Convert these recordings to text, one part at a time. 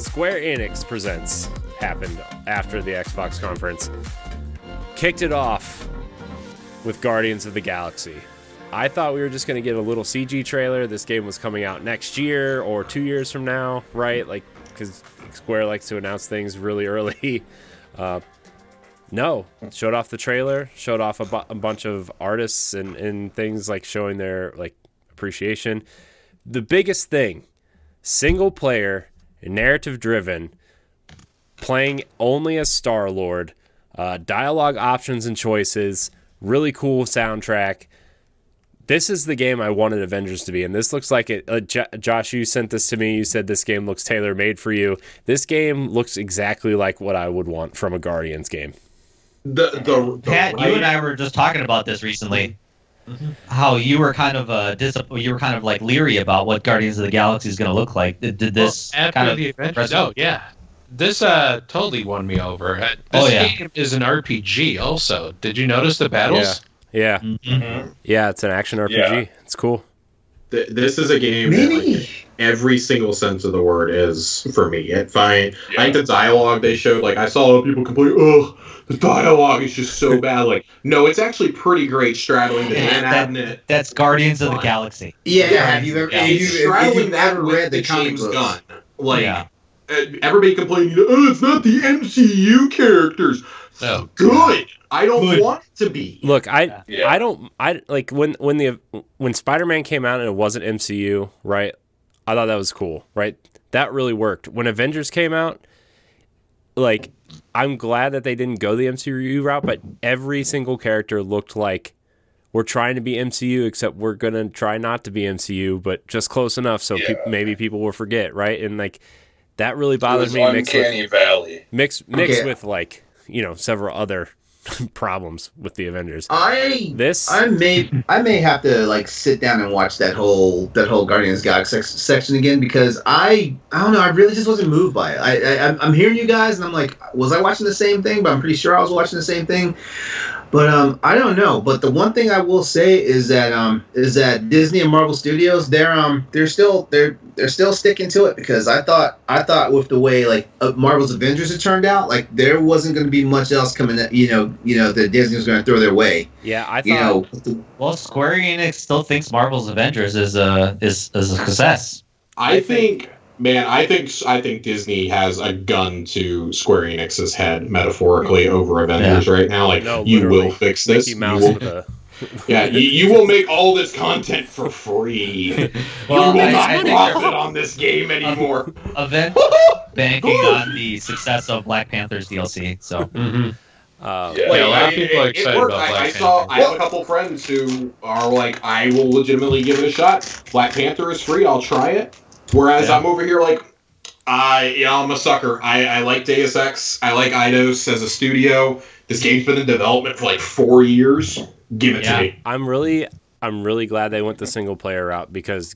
Square Enix Presents happened after the Xbox conference. Kicked it off with Guardians of the Galaxy. I thought we were just going to get a little CG trailer. This game was coming out next year or 2 years from now, right? Like, because Square likes to announce things really early. No, showed off the trailer, showed off a bunch of artists and things, like showing their like appreciation. The biggest thing, single player, narrative driven, playing only as Star-Lord, dialogue options and choices, really cool soundtrack. This is the game I wanted Avengers to be, and this looks like it. Josh, you sent this to me. You said this game looks tailor-made for you. This game looks exactly like what I would want from a Guardians game. Pat, you and I were just talking about this recently. Mm-hmm. How you were kind of like leery about what Guardians of the Galaxy is going to look like. Did this after the Avengers? Oh yeah, this totally won me over. This game is an RPG. Also, did you notice the battles? Yeah. Mm-hmm. Yeah, it's an action RPG. Yeah. It's cool. This is a game that, like, every single sense of the word is for me. I think the dialogue they showed, like, I saw a lot of people complain, the dialogue is just so bad. Like, no, it's actually pretty great straddling the inanimate. That's Guardians of the Galaxy. Yeah. Have you ever straddling that with the James Gunn? Like, everybody complaining, it's not the MCU characters. Oh, good. I don't want it to be. Look, I like when Spider-Man came out and it wasn't MCU, right? I thought that was cool, right? That really worked. When Avengers came out, like, I'm glad that they didn't go the MCU route, but every single character looked like we're trying to be MCU, except we're gonna try not to be MCU, but just close enough so maybe people will forget, right? And like that really bothered me. Mixed with like, you know, several other problems with the Avengers. I may have to like sit down and watch that whole Guardians of the Galaxy section again, because I don't know, I really just wasn't moved by it. I'm hearing you guys and I'm like, was I watching the same thing? But I'm pretty sure I was watching the same thing. But I don't know. But the one thing I will say is that Disney and Marvel Studios, they're still sticking to it, because I thought with the way like Marvel's Avengers had turned out, like there wasn't going to be much else coming that you know that Disney was going to throw their way. Yeah, I thought. Well, Square Enix still thinks Marvel's Avengers is a success. I think Disney has a gun to Square Enix's head, metaphorically, over Avengers right now. Like, no, you will fix this. You will make all this content for free. Well, you will not profit on this game anymore. Avengers banking on the success of Black Panther's DLC. So. Mm-hmm. A lot of people are excited about Black Panther. I have a couple friends who are like, I will legitimately give it a shot. Black Panther is free. I'll try it. Whereas I'm over here like, I'm a sucker. I like Deus Ex. I like Eidos as a studio. This game's been in development for like 4 years. Give it to me. I'm really glad they went the single player route, because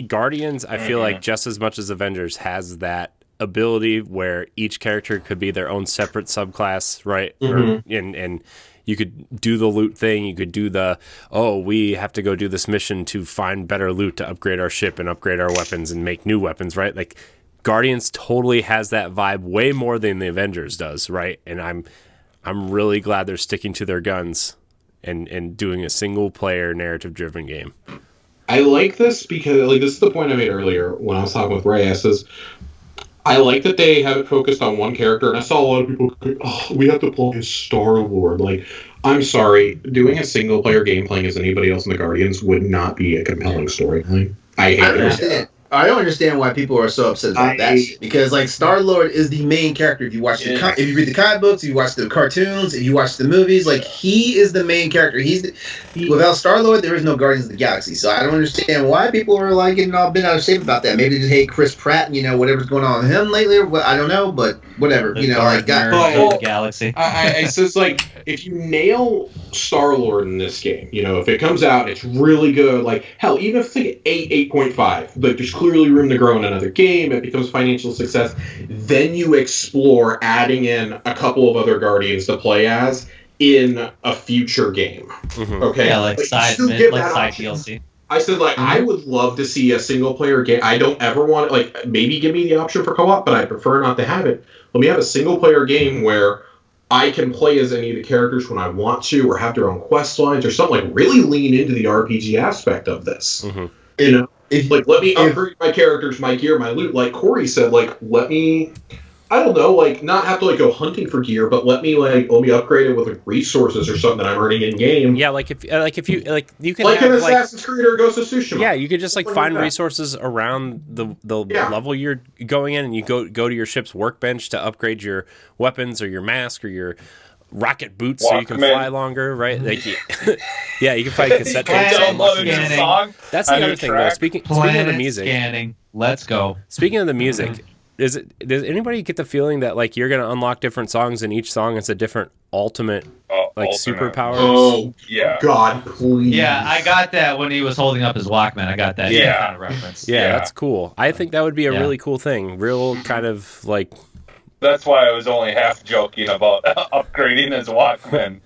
Guardians, I feel like just as much as Avengers, has that ability where each character could be their own separate subclass, right? Mm-hmm. And you could do the loot thing. You could do we have to go do this mission to find better loot to upgrade our ship and upgrade our weapons and make new weapons, right? Like, Guardians totally has that vibe way more than the Avengers does, right? And I'm really glad they're sticking to their guns and doing a single player narrative driven game. I like this because, like, this is the point I made earlier when I was talking with Ray. I says, I like that they have it focused on one character, and I saw a lot of people we have to play as Star-Lord. Like, I'm sorry, doing a single-player game playing as anybody else in the Guardians would not be a compelling story. Like, I hate it. I don't understand why people are so upset about that shit. Because like Star-Lord is the main character. If you watch if you read the comic books, if you watch the cartoons, if you watch the movies, like he is the main character. Without Star-Lord, there is no Guardians of the Galaxy. So I don't understand why people are like getting all bent out of shape about that. Maybe they just hate Chris Pratt and whatever's going on with him lately. Or I don't know, but whatever. The the Galaxy. It's just like, if you nail Star-Lord in this game, if it comes out, it's really good. Like, hell, even if it's like 8.5, like there's clearly room to grow in another game, it becomes financial success, then you explore adding in a couple of other Guardians to play as in a future game. Mm-hmm. Okay? Yeah, like side DLC. I said, like, I would love to see a single-player game. I don't ever want to, like, maybe give me the option for co-op, but I prefer not to have it. Let me have a single-player game where I can play as any of the characters when I want to, or have their own quest lines, or something. Like, really lean into the RPG aspect of this. Mm-hmm. You know? Like, let me upgrade my characters, my gear, my loot. Like Corey said, like, let me... I don't know, like, not have to, like, go hunting for gear, but let me upgrade it with, like, resources or something that I'm earning in game. Yeah, like if you you can like have, an Assassin's Creed or Ghost of Tsushima. Yeah, you could just like find resources around the level you're going in, and you go to your ship's workbench to upgrade your weapons or your mask or your rocket boots so you can fly longer, right? Like, yeah, you can find cassette tapes. That's the other thing, though. Speaking of the music, scanning. Let's go. Speaking of the music. Does anybody get the feeling that like you're gonna unlock different songs and each song is a different ultimate superpower? Oh yeah, God, please. Yeah, I got that when he was holding up his Walkman. I got that kind of reference. Yeah, that's cool. I think that would be a really cool thing. Real kind of like. That's why I was only half joking about upgrading his Walkman.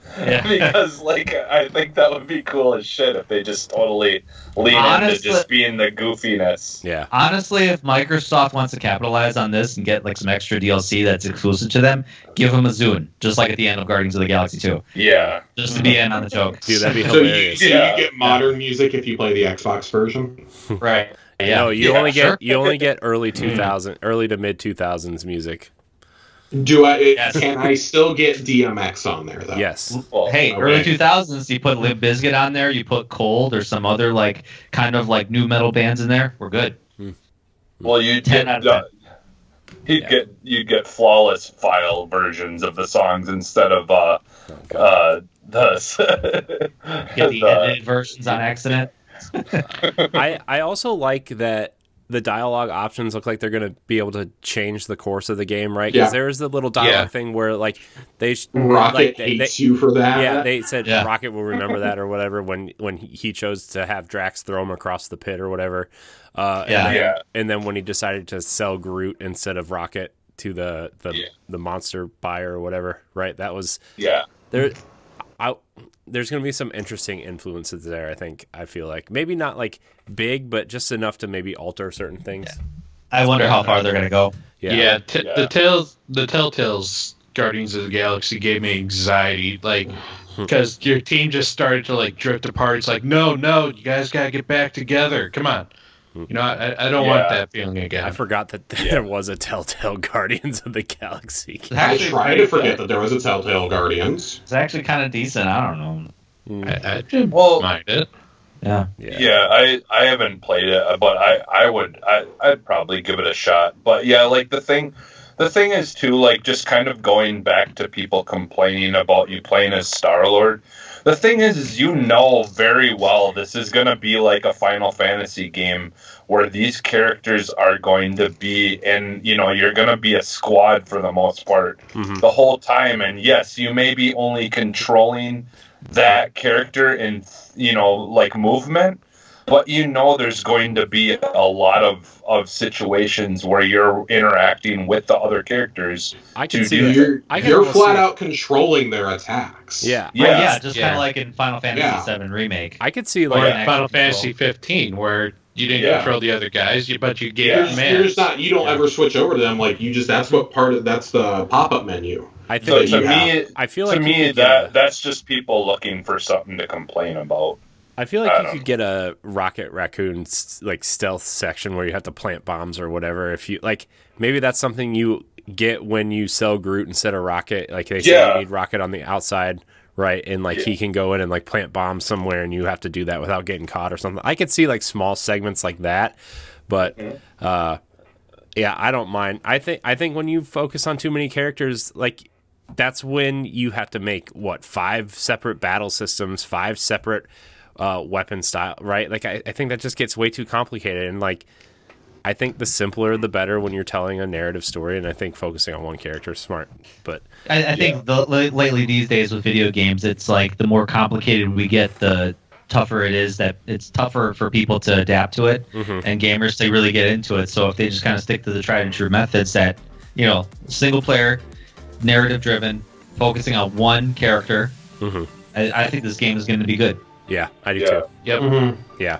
Because, like, I think that would be cool as shit if they just totally lean into just being the goofiness. Yeah. Honestly, if Microsoft wants to capitalize on this and get, like, some extra DLC that's exclusive to them, give them a Zune, just like at the end of Guardians of the Galaxy 2. Yeah. Just to be in on the joke. Dude, that'd be hilarious. So you get modern music if you play the Xbox version? Right. Yeah. No, you only get early 2000, early to mid 2000s music. Can I still get DMX on there though? Yes. Well, hey, early 2000s, you put Limp Bizkit on there, you put Cold or some other like kind of like new metal bands in there. We're good. Well, you'd get flawless file versions of the songs instead of get the edited versions on accident. I also like that the dialogue options look like they're going to be able to change the course of the game, right? Because there's the little dialogue thing where like Rocket hates you for that. Yeah, they said Rocket will remember that or whatever when he chose to have Drax throw him across the pit or whatever. And then when he decided to sell Groot instead of Rocket to the monster buyer or whatever, right? That was there's going to be some interesting influences there, I feel like. Maybe not like big, but just enough to maybe alter certain things. Yeah. I wonder how far they're going to go. The Telltale's Guardians of the Galaxy gave me anxiety, like, because your team just started to like drift apart. It's like, no, you guys got to get back together. Come on. You know, I don't want that feeling again. I forgot that there was a Telltale Guardians of the Galaxy. I tried to forget that there was a Telltale Guardians. It's actually kind of decent. I don't know. I didn't mind it. Yeah, I haven't played it, but I'd probably give it a shot. But yeah, like the thing is too, like, just kind of going back to people complaining about you playing as Star-Lord. The thing is you know very well this is going to be like a Final Fantasy game where these characters are going to be, and you're going to be a squad for the most part the whole time. And yes, you may be only controlling that character in like movement, but there's going to be a lot of situations where you're interacting with the other characters. I can see that. You're flat out controlling their attacks. Yeah. Just kind of like in Final Fantasy VII Remake. I could see or in Final Fantasy 15 where you didn't control the other guys, but you gave them you don't ever switch over to them. Like that's the pop-up menu. I think that's just people looking for something to complain about. I feel like you could get a Rocket Raccoon like stealth section where you have to plant bombs or whatever. If you like, maybe that's something you get when you sell Groot instead of Rocket. Like they say you need Rocket on the outside, right? And like he can go in and like plant bombs somewhere, and you have to do that without getting caught or something. I could see like small segments like that, but I don't mind. I think when you focus on too many characters, like that's when you have to make 5 separate battle systems, 5 separate weapon style, right? Like I think that just gets way too complicated, and like I think the simpler the better when you're telling a narrative story, and I think focusing on one character is smart. But I think lately these days with video games, it's like the more complicated we get, the tougher it is, that it's tougher for people to adapt to it and gamers to really get into it. So if they just kind of stick to the tried and true methods that, single player, narrative driven, focusing on one character, I think this game is going to be good. Yeah, I do too. Yep. Yeah.